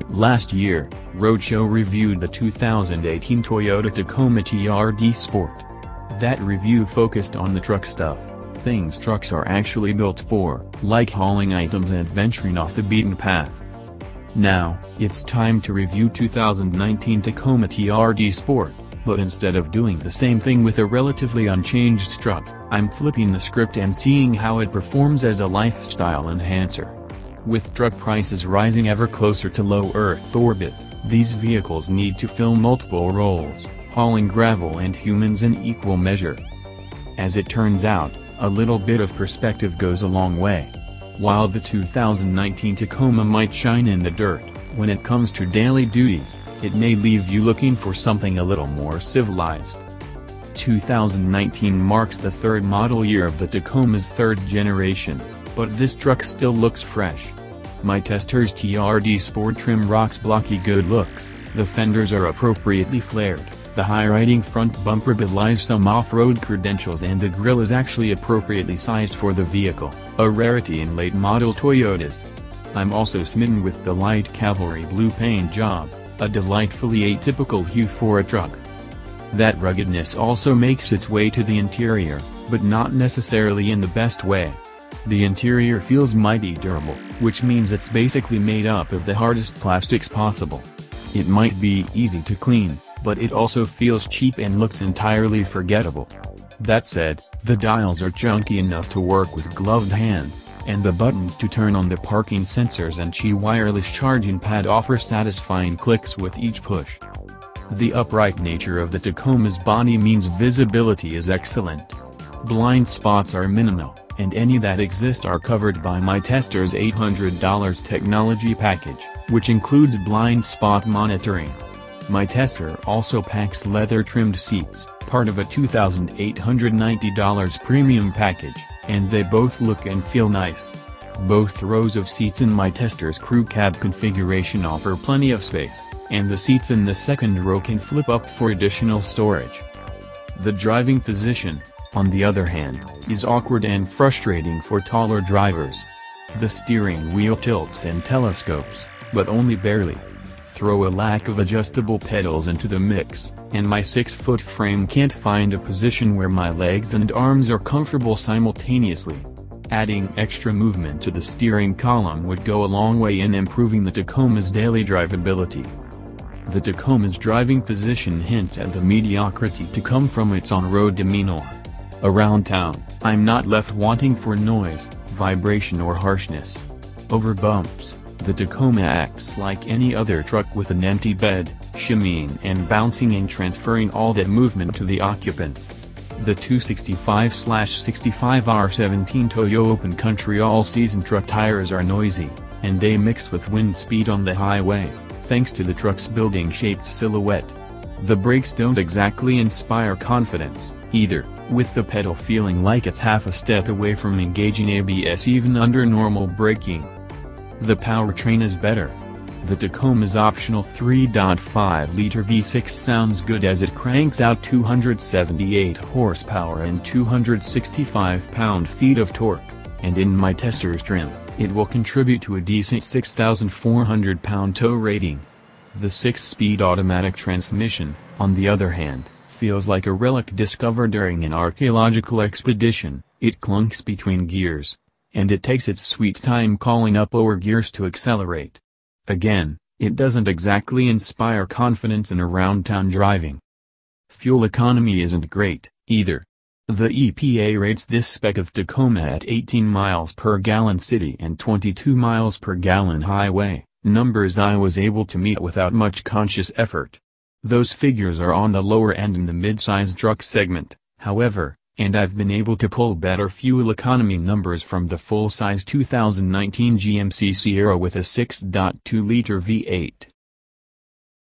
Last year, Roadshow reviewed the 2018 Toyota Tacoma TRD Sport. That review focused on the truck stuff, things trucks are actually built for, like hauling items and venturing off the beaten path. Now, it's time to review 2019 Tacoma TRD Sport, but instead of doing the same thing with a relatively unchanged truck, I'm flipping the script and seeing how it performs as a lifestyle enhancer. With truck prices rising ever closer to low Earth orbit, these vehicles need to fill multiple roles, hauling gravel and humans in equal measure. As it turns out, a little bit of perspective goes a long way. While the 2019 Tacoma might shine in the dirt, when it comes to daily duties, it may leave you looking for something a little more civilized. 2019 marks the third model year of the Tacoma's third generation, but this truck still looks fresh. My tester's TRD Sport trim rocks blocky good looks, the fenders are appropriately flared, the high-riding front bumper belies some off-road credentials, and the grille is actually appropriately sized for the vehicle, a rarity in late-model Toyotas. I'm also smitten with the light cavalry blue paint job, a delightfully atypical hue for a truck. That ruggedness also makes its way to the interior, but not necessarily in the best way. The interior feels mighty durable, which means it's basically made up of the hardest plastics possible. It might be easy to clean, but it also feels cheap and looks entirely forgettable. That said, the dials are chunky enough to work with gloved hands, and the buttons to turn on the parking sensors and Qi wireless charging pad offer satisfying clicks with each push. The upright nature of the Tacoma's body means visibility is excellent. Blind spots are minimal, and any that exist are covered by my tester's $800 technology package, which includes blind spot monitoring. My tester also packs leather-trimmed seats, part of a $2,890 premium package, and they both look and feel nice. Both rows of seats in my tester's crew cab configuration offer plenty of space, and the seats in the second row can flip up for additional storage. The driving position, on the other hand, is awkward and frustrating for taller drivers. The steering wheel tilts and telescopes, but only barely. Throw a lack of adjustable pedals into the mix, and my 6-foot frame can't find a position where my legs and arms are comfortable simultaneously. Adding extra movement to the steering column would go a long way in improving the Tacoma's daily drivability. The Tacoma's driving position hints at the mediocrity to come from its on-road demeanor. Around town, I'm not left wanting for noise, vibration or harshness. Over bumps, the Tacoma acts like any other truck with an empty bed, shimmying and bouncing and transferring all that movement to the occupants. The 265/65R17 Toyo Open Country all-season truck tires are noisy, and they mix with wind speed on the highway, thanks to the truck's building-shaped silhouette. The brakes don't exactly inspire confidence, either, with the pedal feeling like it's half a step away from engaging ABS even under normal braking. The powertrain is better. The Tacoma's optional 3.5-liter V6 sounds good as it cranks out 278 horsepower and 265 pound-feet of torque, and in my tester's trim, it will contribute to a decent 6,400 pound tow rating. The 6-speed automatic transmission, on the other hand, feels like a relic discovered during an archaeological expedition. It clunks between gears, and it takes its sweet time calling up lower gears to accelerate. Again, it doesn't exactly inspire confidence in around-town driving. Fuel economy isn't great, either. The EPA rates this spec of Tacoma at 18 miles per gallon city and 22 miles per gallon highway, numbers I was able to meet without much conscious effort. Those figures are on the lower end in the mid-size truck segment, however, and I've been able to pull better fuel economy numbers from the full-size 2019 GMC Sierra with a 6.2-liter V8.